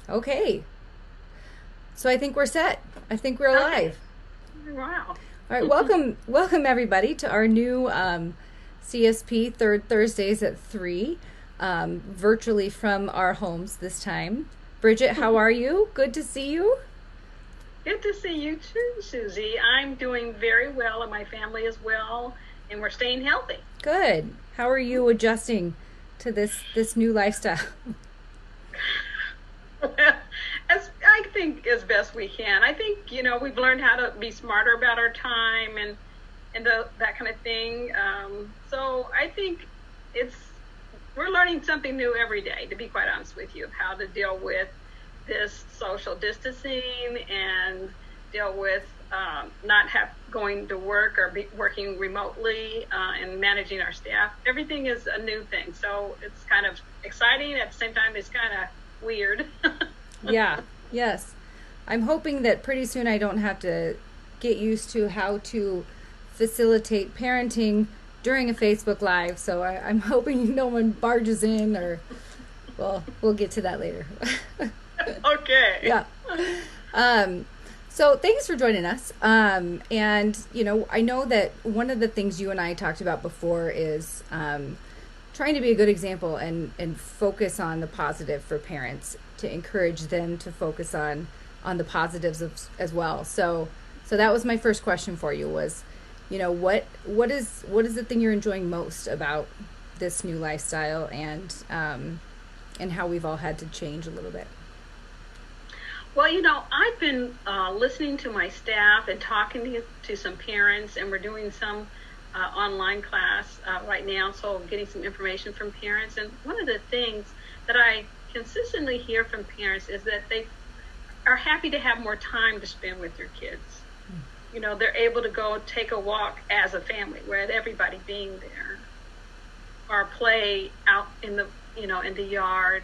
Okay. So I think we're set. I think we're Okay. live. Wow. All right, welcome everybody to our new CSP third Thursdays at 3, virtually from our homes this time. Bridget, how are you? Good to see you. Good to see you too, Susie. I'm doing very well, and my family as well, and we're staying healthy. Good. How are you adjusting to this new lifestyle? As I think as best we can. I think we've learned how to be smarter about our time and that kind of thing. So I think it's we're learning something new every day. To be quite honest with you, of how to deal with this social distancing and deal with not have going to work or be working remotely and managing our staff. Everything is a new thing, so it's kind of exciting. At the same time, it's kind of weird. Yeah, yes. I'm hoping that pretty soon I don't have to get used to how to facilitate parenting during a Facebook Live. So I'm hoping no one barges in or, well, we'll get to that later. Okay. Yeah. Um, so thanks for joining us. And I know that one of the things you and I talked about before is trying to be a good example and focus on the positive for parents to encourage them to focus on the positives as well. So that was my first question for you was, what is the thing you're enjoying most about this new lifestyle and how we've all had to change a little bit. Well, I've been listening to my staff and talking to some parents, and we're doing some online class right now, so getting some information from parents. And one of the things that I consistently hear from parents is that they are happy to have more time to spend with their kids. They're able to go take a walk as a family, with everybody being there, or play out in the yard,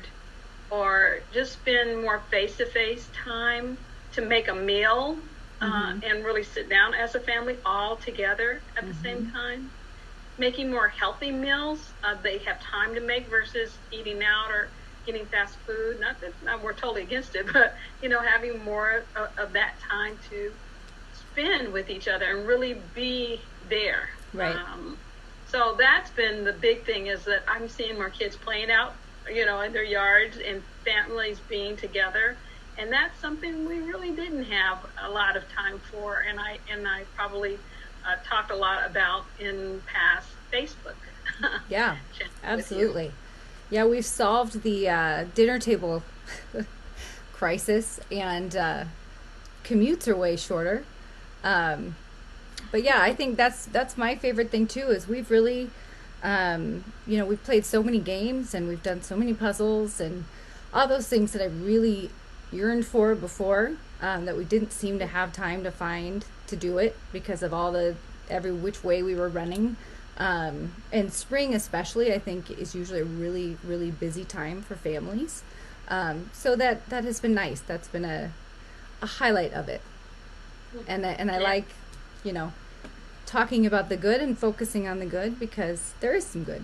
or just spend more face-to-face time to make a meal and really sit down as a family all together at the same time. Making more healthy meals they have time to make versus eating out or getting fast food. Not we're totally against it, but having more of that time to spend with each other and really be there. Right. So that's been the big thing, is that I'm seeing more kids playing out, in their yards, and families being together. And that's something we really didn't have a lot of time for. And I probably talked a lot about in past Facebook. Yeah, chats with you. absolutely. Yeah, we've solved the dinner table crisis, and commutes are way shorter. Um, but yeah, I think that's my favorite thing too. Is we've really, we've played so many games and we've done so many puzzles and all those things that I really yearned for before, that we didn't seem to have time to find to do it because of all the every which way we were running. And spring especially, I think, is usually a really, really busy time for families. So that has been nice. That's been a highlight of it. And I Yeah. like, you know, talking about the good and focusing on the good because there is some good.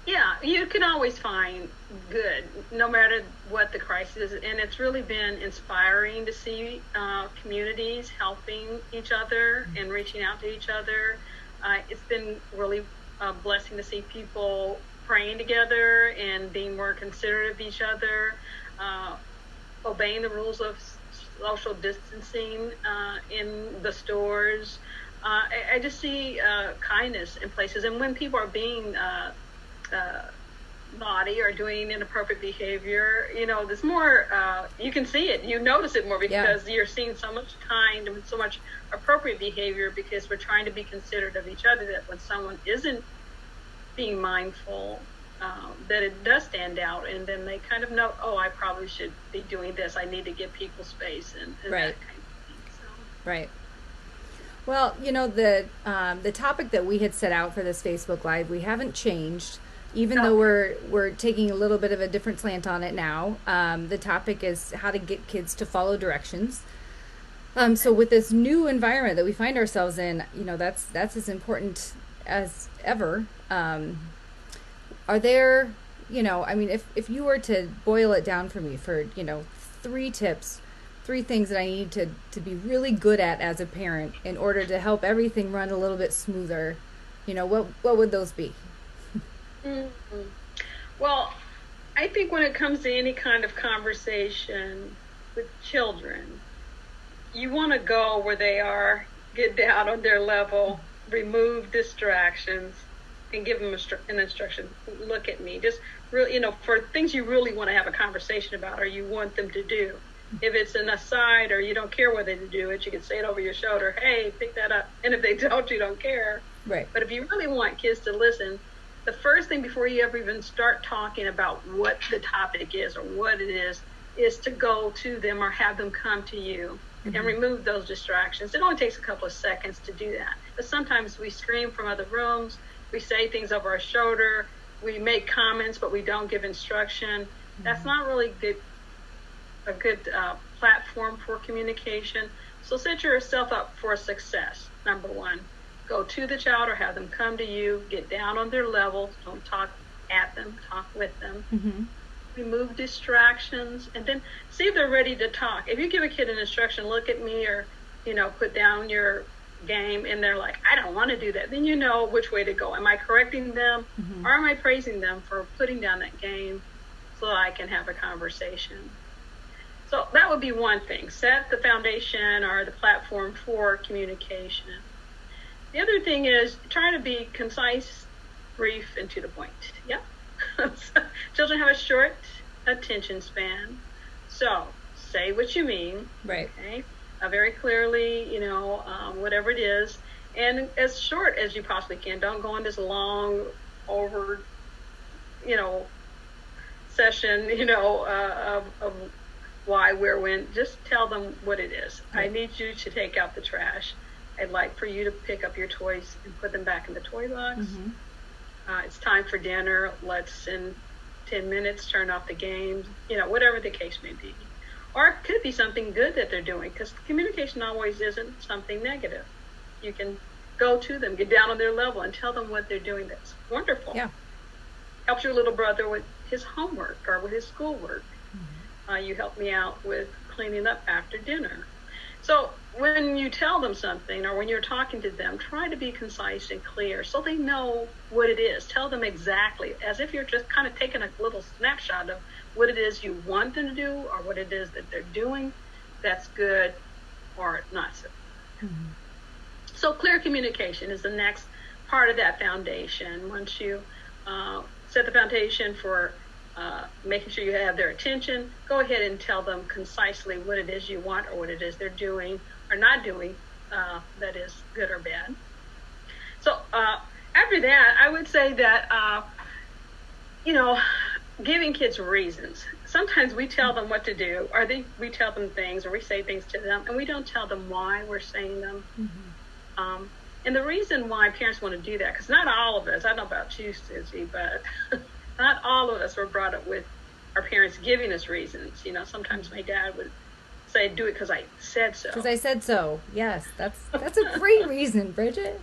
Yeah, you can always find good, no matter what the crisis is. And it's really been inspiring to see communities helping each other and reaching out to each other. It's been really a blessing to see people praying together and being more considerate of each other, uh, obeying the rules of social distancing in the stores. I just see kindness in places. And when people are being uh, naughty or doing inappropriate behavior, there's more, you can see it, you notice it more Yeah. because you're seeing so much kind and so much appropriate behavior, because we're trying to be considerate of each other, that when someone isn't being mindful, that it does stand out, and then they kind of know, oh, I probably should be doing this. I need to give people space and Right. that kind of thing. So, Right. Well, the topic that we had set out for this Facebook Live, we haven't changed, even though okay. we're taking a little bit of a different slant on it now. The topic is how to get kids to follow directions. So Okay. with this new environment that we find ourselves in, that's as important as ever. Are there I mean, if you were to boil it down for me for, 3 tips, 3 things that I need to be really good at as a parent in order to help everything run a little bit smoother, what would those be? Mm-hmm. Well, I think when it comes to any kind of conversation with children, you want to go where they are, get down on their level, remove distractions, and give them an instruction. Look at me. Just really, for things you really want to have a conversation about or you want them to do. If it's an aside or you don't care whether they do it, you can say it over your shoulder. Hey, pick that up. And if they don't, you don't care. Right. But if you really want kids to listen, the first thing before you ever even start talking about what the topic is or what it is to go to them or have them come to you and remove those distractions. It only takes a couple of seconds to do that. But sometimes we scream from other rooms, we say things over our shoulder, we make comments, but we don't give instruction. That's not really a good platform for communication. So set yourself up for success, number one. Go to the child or have them come to you. Get down on their level. Don't talk at them. Talk with them. Remove distractions. And then see if they're ready to talk. If you give a kid an instruction, look at me or, put down your game, and they're like, I don't want to do that, then you know which way to go. Am I correcting them or am I praising them for putting down that game so that I can have a conversation? So that would be one thing. Set the foundation or the platform for communication. The other thing is try to be concise, brief, and to the point. Yeah. Children have a short attention span. So say what you mean. Right. Okay. Very clearly, whatever it is. And as short as you possibly can. Don't go on this long over, session, of why, where, when. Just tell them what it is. Right. I need you to take out the trash. I'd like for you to pick up your toys and put them back in the toy box. It's time for dinner. Let's, in 10 minutes, turn off the games, whatever the case may be. Or it could be something good that they're doing, because communication always isn't something negative. You can go to them, get down on their level, and tell them what they're doing that's wonderful. Yeah. Helps your little brother with his homework or with his schoolwork. You help me out with cleaning up after dinner. So when you tell them something or when you're talking to them, try to be concise and clear so they know what it is. Tell them exactly, as if you're just kind of taking a little snapshot of what it is you want them to do or what it is that they're doing that's good or not so. So clear communication is the next part of that foundation. Once you set the foundation for making sure you have their attention, go ahead and tell them concisely what it is you want or what it is they're doing or not doing that is good or bad. So after that, I would say that, giving kids reasons. Sometimes we tell them what to do, or we tell them things, or we say things to them, and we don't tell them why we're saying them. And the reason why parents want to do that, because not all of us, I don't know about you, Susie, but not all of us were brought up with our parents giving us reasons. Sometimes my dad would say, do it because I said so. Because I said so. Yes, that's a great reason, Bridget.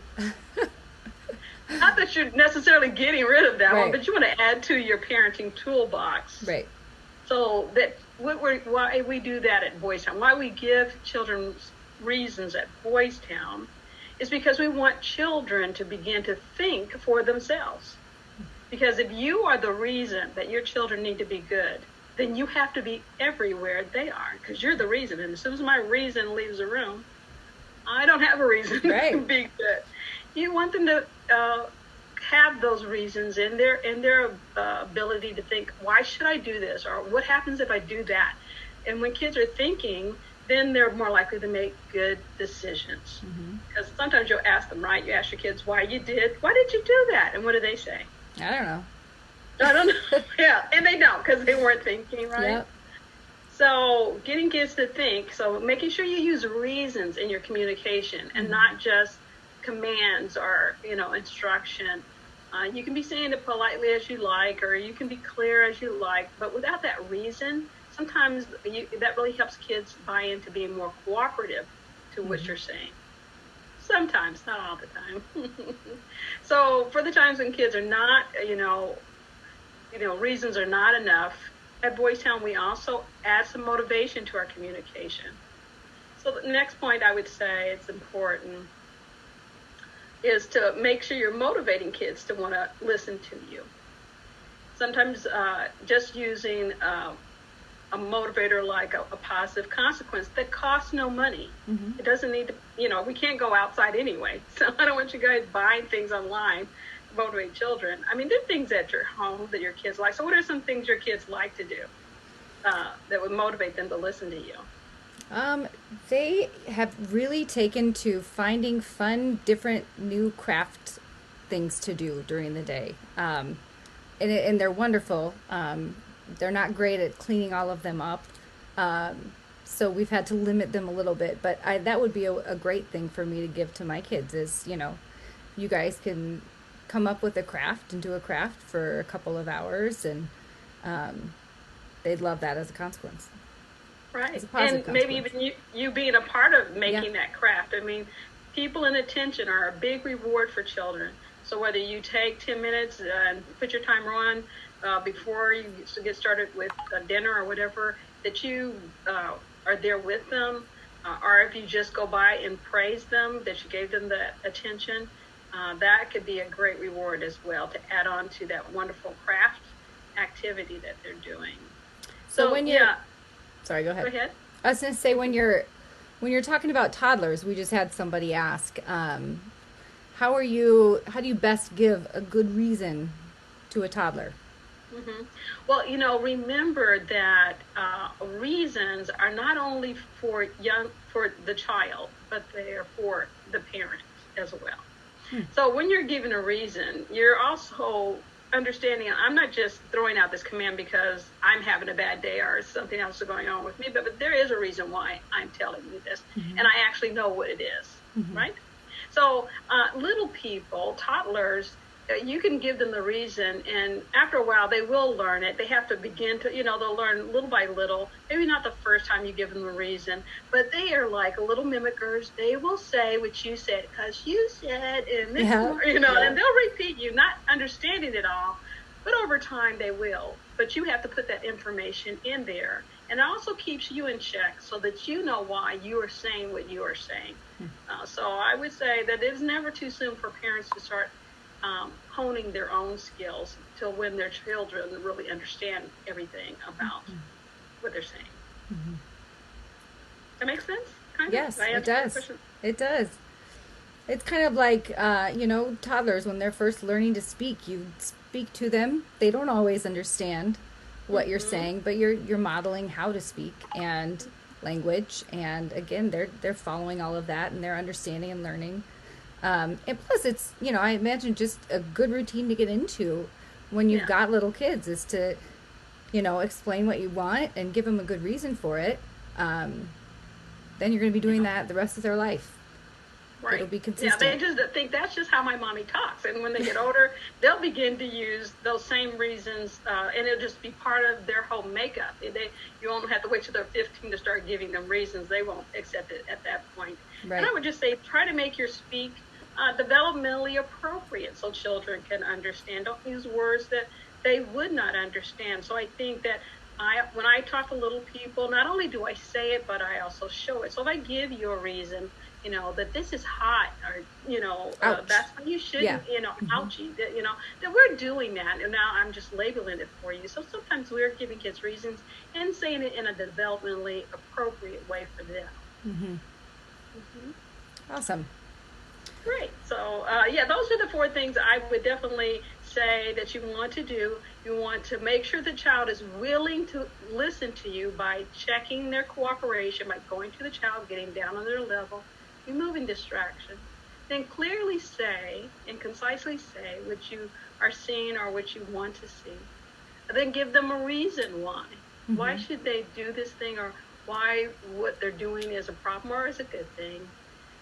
Not that you're necessarily getting rid of that right. one, but you want to add to your parenting toolbox. Right. So that why we do that at Boys Town, why we give children reasons at Boys Town, is because we want children to begin to think for themselves. Because if you are the reason that your children need to be good, then you have to be everywhere they are, because you're the reason. And as soon as my reason leaves the room, I don't have a reason right. to be good. You want them to have those reasons in their ability to think, why should I do this? Or what happens if I do that? And when kids are thinking, then they're more likely to make good decisions. Because sometimes you'll ask them, right? You ask your kids why did you do that? And what do they say? I don't know. I don't know. Yeah, and they don't, because they weren't thinking, right? Yep. So getting kids to think, so making sure you use reasons in your communication and not just commands or, instruction. You can be saying it politely as you like, or you can be clear as you like, but without that reason, sometimes that really helps kids buy into being more cooperative to what you're saying. Sometimes, not all the time. So for the times when kids are not, reasons are not enough, at Boys Town we also add some motivation to our communication. So the next point I would say it's important is to make sure you're motivating kids to want to listen to you. Sometimes just using a motivator like a positive consequence that costs no money. Mm-hmm. It doesn't need to, we can't go outside anyway. So I don't want you guys buying things online to motivate children. I mean, there are things at your home that your kids like. So what are some things your kids like to do that would motivate them to listen to you? They have really taken to finding fun, different new craft things to do during the day. And they're wonderful. They're not great at cleaning all of them up. So we've had to limit them a little bit, but that would be a great thing for me to give to my kids is, you guys can come up with a craft and do a craft for a couple of hours, and they'd love that as a consequence. Right. And maybe even you being a part of making that craft. I mean, people and attention are a big reward for children. So whether you take 10 minutes and put your timer on before you get started with dinner or whatever, that you are there with them, or if you just go by and praise them, that you gave them the attention, that could be a great reward as well to add on to that wonderful craft activity that they're doing. So when you're... Sorry, go ahead. Go ahead. I was going to say, when you're talking about toddlers, we just had somebody ask, how do you best give a good reason to a toddler? Mm-hmm. Well, remember that reasons are not only for the child, but they are for the parent as well. So when you're giving a reason, you're also understanding I'm not just throwing out this command because I'm having a bad day or something else is going on with me, but there is a reason why I'm telling you this, and I actually know what it is, right? So little people, toddlers, you can give them the reason, and after a while they will learn it. They have to begin to, they'll learn little by little. Maybe not the first time you give them a reason, but they are like little mimickers. They will say what you said because you said, and this, and they'll repeat you, not understanding it all, but over time they will. But you have to put that information in there, and it also keeps you in check so that you know why you are saying what you are saying. So I would say that it's never too soon for parents to start honing their own skills till when their children really understand everything about what they're saying. Does that make sense? Yes, it does. It does. It's kind of like, toddlers, when they're first learning to speak, you speak to them. They don't always understand what you're saying, but you're modeling how to speak and language. And again, they're following all of that, and they're understanding and learning. And plus it's, I imagine just a good routine to get into when you've got little kids is to, explain what you want and give them a good reason for it. Then you're going to be doing that the rest of their life. Right. It'll be consistent. Yeah, they just think that's just how my mommy talks. And when they get older, they'll begin to use those same reasons, and it'll just be part of their whole makeup. You won't have to wait till they're 15 to start giving them reasons. They won't accept it at that point. Right. And I would just say try to make your speak developmentally appropriate so children can understand. Don't use words that they would not understand. So I think that when I talk to little people, not only do I say it, but I also show it. So if I give you a reason, that this is hot, or, that's why you shouldn't, ouchie, that we're doing that. And now I'm just labeling it for you. So sometimes we're giving kids reasons and saying it in a developmentally appropriate way for them. Awesome. Great. So, those are the 4 things I would definitely say that you want to do. You want to make sure the child is willing to listen to you by checking their cooperation, by going to the child, getting down on their level, removing distraction. Then clearly say and concisely say what you are seeing or what you want to see. And then give them a reason why. Why should they do this thing, or why what they're doing is a problem or is a good thing.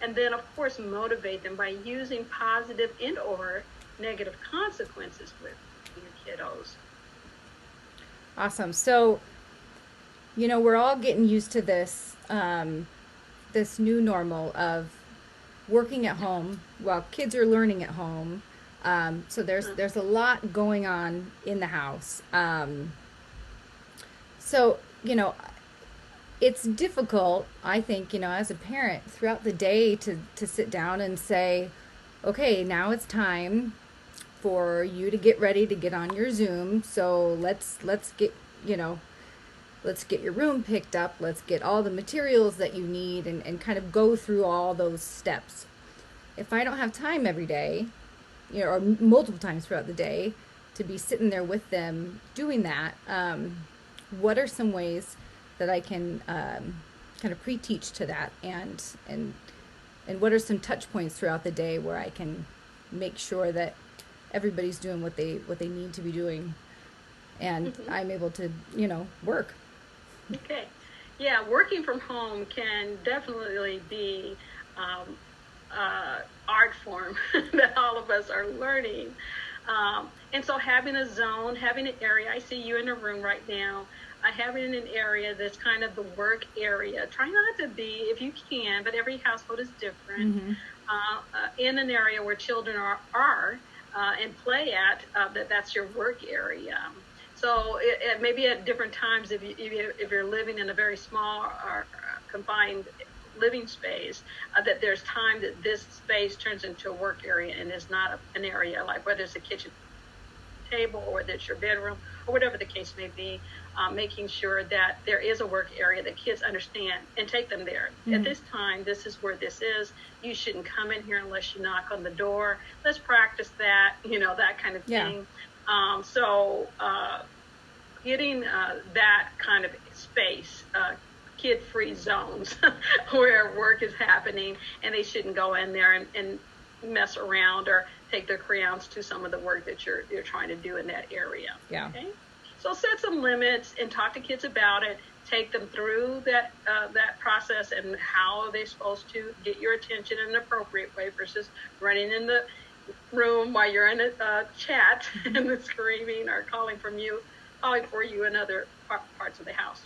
And then, of course, motivate them by using positive and or negative consequences with your kiddos. Awesome. So, we're all getting used to this, this new normal of working at home while kids are learning at home. So there's a lot going on in the house. So, it's difficult, I think, as a parent throughout the day to sit down and say, okay, now it's time for you to get ready to get on your Zoom. So let's get, let's get your room picked up. Let's get all the materials that you need and kind of go through all those steps. If I don't have time every day, or multiple times throughout the day to be sitting there with them doing that, what are some ways that I can kind of pre-teach to that, and what are some touch points throughout the day where I can make sure that everybody's doing what they need to be doing, and I'm able to work. Okay, yeah, working from home can definitely be art form that all of us are learning. And so having a zone, having an area, I see you in a room right now, having an area that's kind of the work area. Try not to be, if you can, but every household is different, in an area where children are and play at, that's your work area. So it maybe at different times, if you're living in a very small or confined living space, that there's time that this space turns into a work area and is not an area like whether it's a kitchen table or that's your bedroom or whatever the case may be, making sure that there is a work area that kids understand and take them there. At this time, this is where this is. You shouldn't come in here unless you knock on the door. Let's practice that, that kind of thing. So getting that kind of space, kid-free zones where work is happening and they shouldn't go in there and mess around or take their crayons to some of the work that you're trying to do in that area. Yeah. Okay? So set some limits and talk to kids about it. Take them through that process and how are they supposed to get your attention in an appropriate way versus running in the room while you're in a chat and screaming or calling for you in other parts of the house.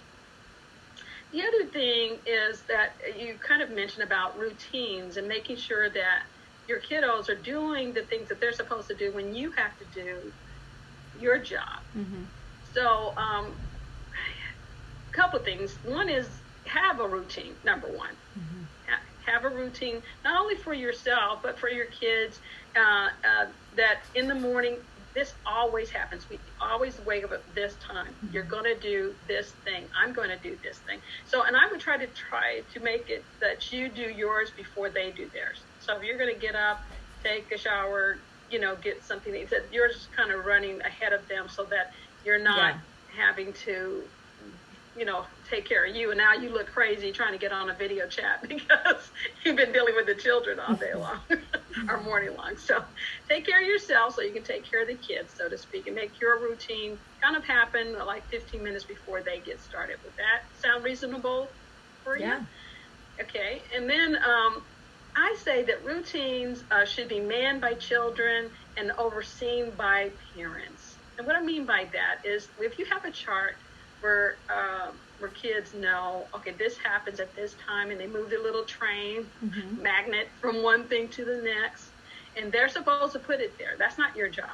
The other thing is that you kind of mentioned about routines and making sure that your kiddos are doing the things that they're supposed to do when you have to do your job. So a couple of things. One is have a routine, number one. Have a routine, not only for yourself, but for your kids, that in the morning, this always happens. We always wake up at this time. You're going to do this thing. I'm going to do this thing. So, and I would try to make it that you do yours before they do theirs. So if you're going to get up, take a shower, get something to eat, that you're just kind of running ahead of them so that you're not having to, take care of you. And now you look crazy trying to get on a video chat because you've been dealing with the children all day long or morning long. So take care of yourself so you can take care of the kids, so to speak, and make your routine kind of happen like 15 minutes before they get started. Would that sound reasonable for you? Yeah. Okay. And then I say that routines should be manned by children and overseen by parents. And what I mean by that is if you have a chart where kids know, okay, this happens at this time, and they move their little train magnet from one thing to the next, and they're supposed to put it there. That's not your job,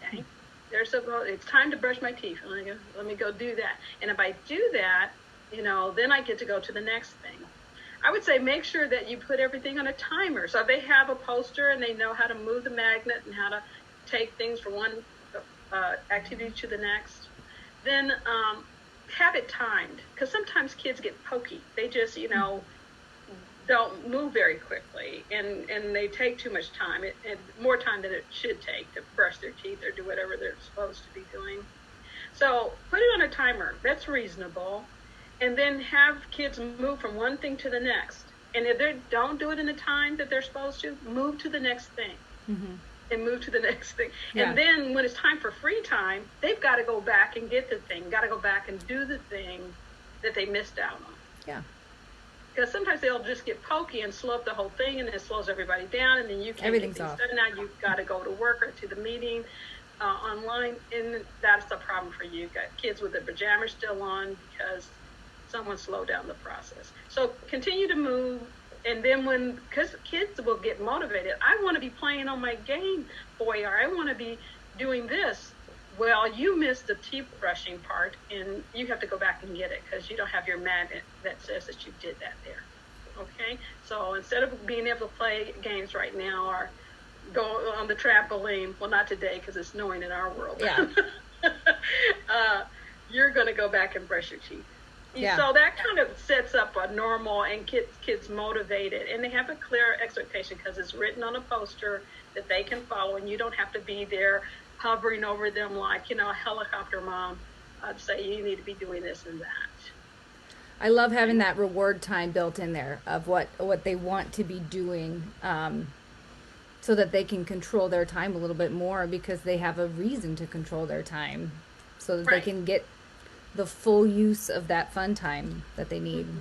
okay? It's time to brush my teeth. Let me go do that. And if I do that, then I get to go to the next thing. I would say make sure that you put everything on a timer. So if they have a poster and they know how to move the magnet and how to take things from one activity to the next, then have it timed, because sometimes kids get pokey. They just, don't move very quickly, and they take too much time, and more time than it should take to brush their teeth or do whatever they're supposed to be doing. So put it on a timer. That's reasonable. And then have kids move from one thing to the next. And if they don't do it in the time that they're supposed to, move to the next thing. And move to the next thing. Yeah. And then when it's time for free time, they've got to go back and get the thing, got to go back and do the thing that they missed out on. Yeah. Because sometimes they'll just get pokey and slow up the whole thing, and it slows everybody down, and then you can't get things done. Now you've got to go to work or to the meeting online, and that's the problem for you. You've got kids with their pajamas still on because someone slowed down the process. So continue to move and then because kids will get motivated, I want to be playing on my Game Boy, or I want to be doing this. Well, you missed the teeth brushing part, and you have to go back and get it because you don't have your magnet that says that you did that there. Okay? So instead of being able to play games right now or go on the trampoline, well, not today because it's snowing in our world. Yeah. You're going to go back and brush your teeth. Yeah. So that kind of sets up a normal and kids motivated, and they have a clear expectation because it's written on a poster that they can follow, and you don't have to be there hovering over them like, a helicopter mom to say you need to be doing this and that. I love having that reward time built in there of what they want to be doing, so that they can control their time a little bit more because they have a reason to control their time so that Right. they can get the full use of that fun time that they need. Mm-hmm.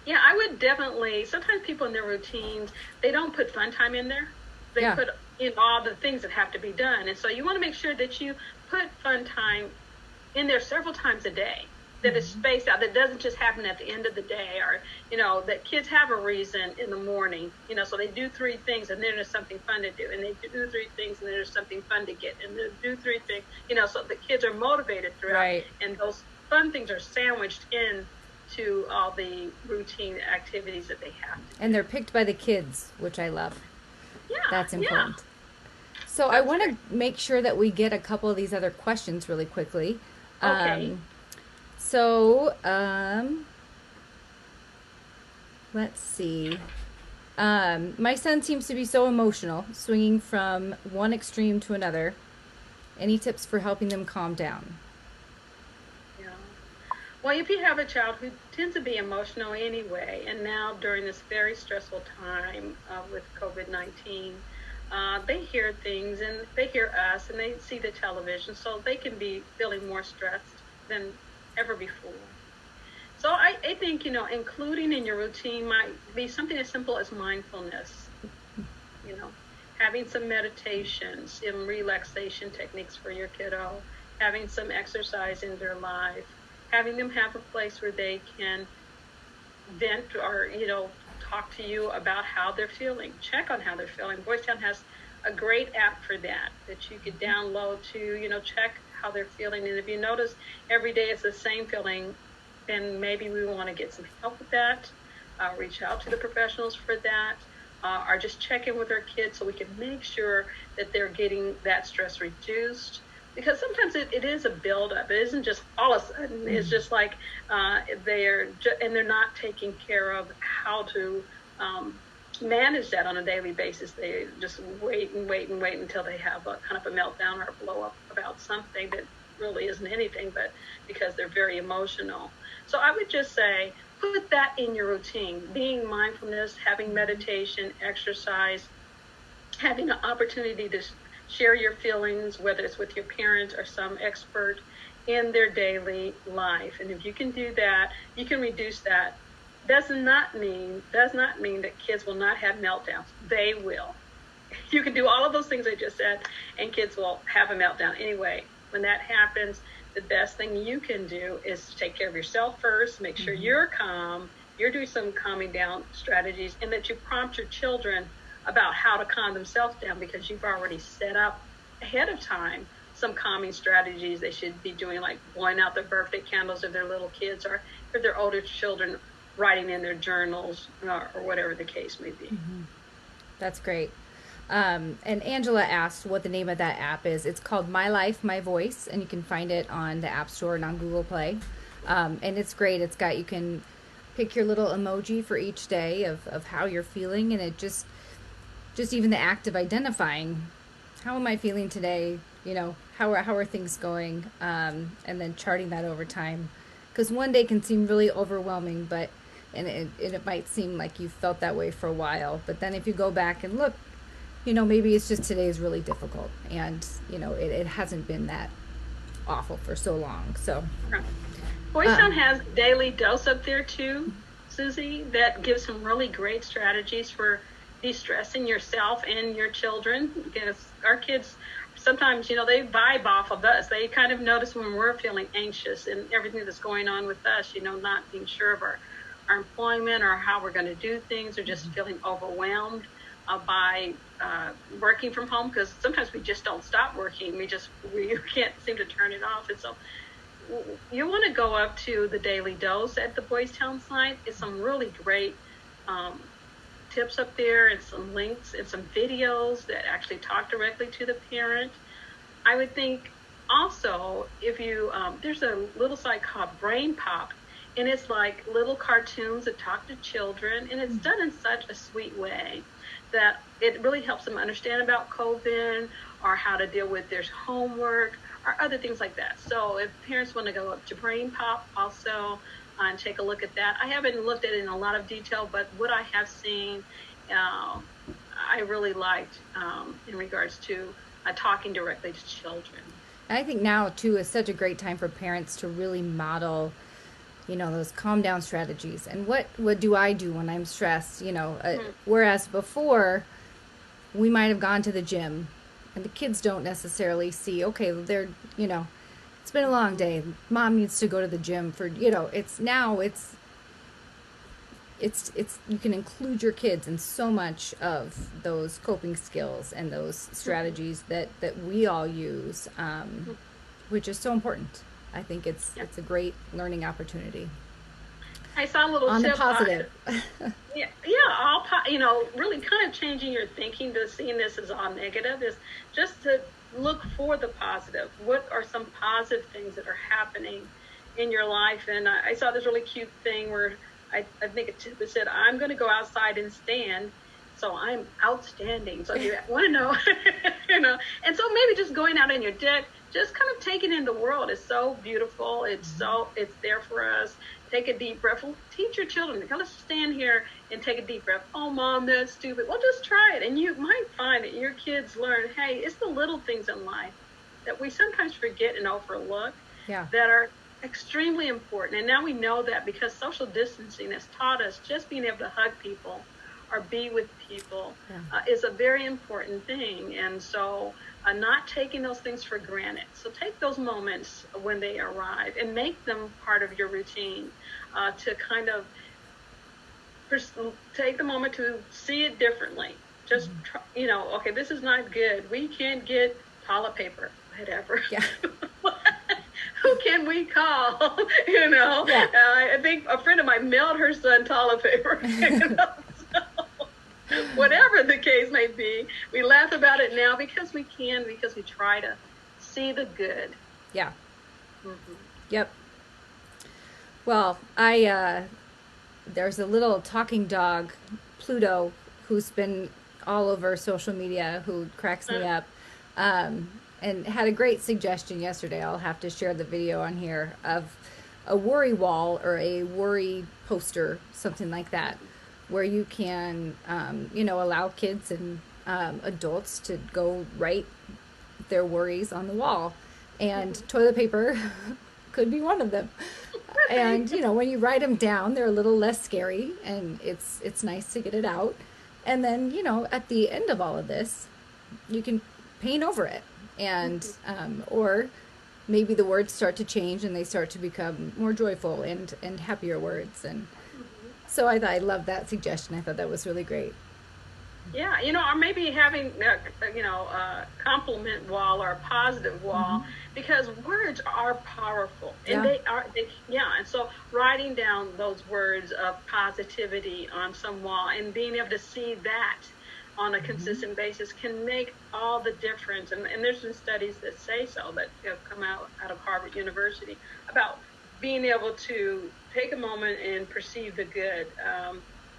Yeah, I would definitely, sometimes people in their routines, they don't put fun time in there. They Yeah. put in all the things that have to be done. And so you want to make sure that you put fun time in there several times a day, that it's spaced out, that doesn't just happen at the end of the day, or, that kids have a reason in the morning, so they do 3 things and then there's something fun to do, and they do 3 things and then there's something fun to get, and they do 3 things, so the kids are motivated throughout, Right. and those fun things are sandwiched in to all the routine activities that they have to do. And they're picked by the kids, which I love. Yeah, That's important. Yeah. So I want to make sure that we get a couple of these other questions really quickly. Okay. So, let's see. My son seems to be so emotional, swinging from one extreme to another. Any tips for helping them calm down? Yeah. Well, if you have a child who tends to be emotional anyway, and now during this very stressful time with COVID-19, they hear things and they hear us and they see the television, so they can be feeling more stressed than ever before. So I think, including in your routine might be something as simple as mindfulness, having some meditations and relaxation techniques for your kiddo, having some exercise in their life, having them have a place where they can vent or, talk to you about how they're feeling, check on how they're feeling. Boys Town has a great app for that you could download to, check how they're feeling. And if you notice every day it's the same feeling, then maybe we want to get some help with that, reach out to the professionals for that, or just check in with our kids so we can make sure that they're getting that stress reduced. Because sometimes it is a buildup. It isn't just all of a sudden. It's just like they're not taking care of how to manage that on a daily basis. They just wait until they have a kind of a meltdown or a blow up about something that really isn't anything, but because they're very emotional. So I would just say, put that in your routine. Being mindfulness, having meditation, exercise, having an opportunity to share your feelings, whether it's with your parents or some expert in their daily life. And if you can do that, you can reduce that. Does not mean that kids will not have meltdowns. They will. You can do all of those things I just said, and kids will have a meltdown anyway. When that happens, the best thing you can do is to take care of yourself first, make sure you're calm, you're doing some calming down strategies, and that you prompt your children about how to calm themselves down, because you've already set up ahead of time some calming strategies they should be doing, like blowing out their birthday candles if they're little kids, or if they're older children, writing in their journals, or whatever the case may be. Mm-hmm. That's great. And Angela asked what the name of that app is. It's called My Life, My Voice, and you can find it on the App Store and on Google Play. And it's great. You can pick your little emoji for each day of how you're feeling, and it just even the act of identifying, how am I feeling today? How are things going? And then charting that over time. Because one day can seem really overwhelming, and it might seem like you felt that way for a while. But then if you go back and look, maybe it's just today is really difficult, and it hasn't been that awful for so long. So Boys Town has Daily Dose up there too, Susie, that gives some really great strategies for de-stressing yourself and your children. Because our kids sometimes, they vibe off of us. They kind of notice when we're feeling anxious and everything that's going on with us, not being sure of our employment or how we're going to do things, or just feeling overwhelmed by working from home, because sometimes we just don't stop working. We can't seem to turn it off. And so you want to go up to the Daily Dose at the Boys Town site. It's some really great tips up there, and some links and some videos that actually talk directly to the parent. I would think also, if you there's a little site called Brain Pop, and it's like little cartoons that talk to children, and it's done in such a sweet way that it really helps them understand about COVID, or how to deal with their homework, or other things like that. So if parents want to go up to Brain Pop also and take a look at that. I haven't looked at it in a lot of detail, but what I have seen, I really liked in regards to talking directly to children. I think now too is such a great time for parents to really model, those calm down strategies. And what do I do when I'm stressed? Whereas before we might have gone to the gym, and the kids don't necessarily see, okay, they're, it's been a long day. Mom needs to go to the gym for, it's you can include your kids in so much of those coping skills and those strategies that we all use, which is so important. I think it's a great learning opportunity. I saw a little on tip, the positive. Really kind of changing your thinking to seeing this as all negative is just to look for the positive. What are some positive things that are happening in your life? And I saw this really cute thing where I think it said, I'm going to go outside and stand, so I'm outstanding. So if you want to know, and so maybe just going out on your deck, just kind of taking in the world is so beautiful. It's there for us. Take a deep breath. Well, teach your children. Let's stand here and take a deep breath. Oh, Mom, that's stupid. Well, just try it. And you might find that your kids learn, hey, it's the little things in life that we sometimes forget and overlook that are extremely important. And now we know that because social distancing has taught us just being able to hug people or be with people is a very important thing. And so not taking those things for granted. So take those moments when they arrive and make them part of your routine, to kind of take the moment to see it differently. Just, okay, this is not good. We can't get toilet paper, whatever. Yeah. Who can we call? I think a friend of mine mailed her son toilet paper. Whatever the case may be, we laugh about it now because we try to see the good. Yeah. Mm-hmm. Yep. Well, there's a little talking dog, Pluto, who's been all over social media, who cracks me up, and had a great suggestion yesterday. I'll have to share the video on here of a worry wall or a worry poster, something like that, where you can, allow kids and adults to go write their worries on the wall. And toilet paper could be one of them. And, when you write them down, they're a little less scary, and it's nice to get it out. And then, at the end of all of this, you can paint over it. And, or maybe the words start to change and they start to become more joyful and happier words. And so I love that suggestion. I thought that was really great. Yeah, or maybe having a compliment wall or a positive wall, because words are powerful, and and so writing down those words of positivity on some wall and being able to see that on a consistent basis can make all the difference. And there's some studies that say so, that have come out of Harvard University, about being able to take a moment and perceive the good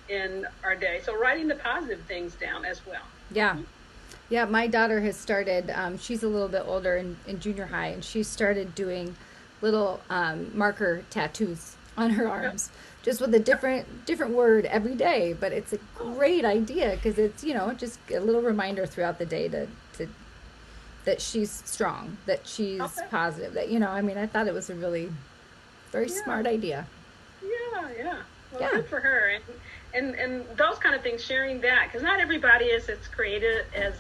in our day. So writing the positive things down as well. Yeah. Yeah, my daughter has started, she's a little bit older in junior high, and she started doing little marker tattoos on her arms, just with a different word every day. But it's a great idea because it's, just a little reminder throughout the day to that she's strong, that she's positive, that, I thought it was a really very smart idea. Yeah. Well, good for her. And those kind of things, sharing that, because not everybody is as creative as,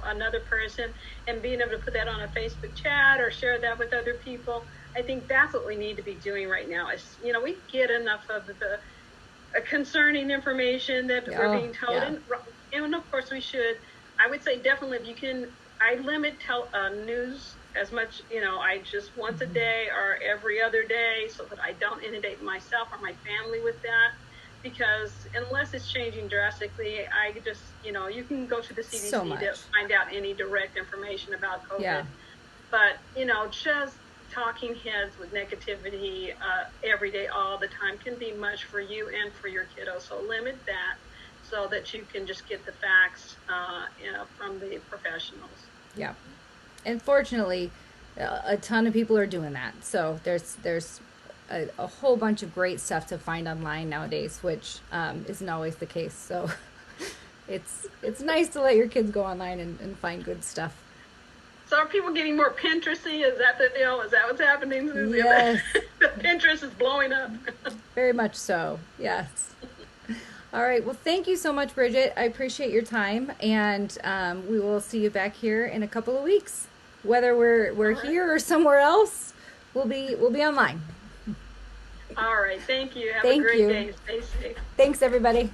another person, and being able to put that on a Facebook chat or share that with other people. I think that's what we need to be doing right now is, we get enough of the concerning information that we're being told. Yeah. And of course we should. I would say definitely if you can, I limit news as much, I just once a day or every other day so that I don't inundate myself or my family with that. Because unless it's changing drastically, I just, you can go to the CDC to find out any direct information about COVID. Yeah. But, just talking heads with negativity every day, all the time can be much for you and for your kiddo. So limit that so that you can just get the facts from the professionals. Yeah. And fortunately, a ton of people are doing that. So there's a whole bunch of great stuff to find online nowadays, which isn't always the case. So it's nice to let your kids go online and find good stuff. So are people getting more Pinteresty? Is that the deal? Is that what's happening? Yes. Pinterest is blowing up. Very much so. Yes. All right. Well, thank you so much, Bridget. I appreciate your time, and we will see you back here in a couple of weeks. Whether we're here or somewhere else, we'll be online. All right. Thank you. Have a great day. Stay safe. Thanks, everybody.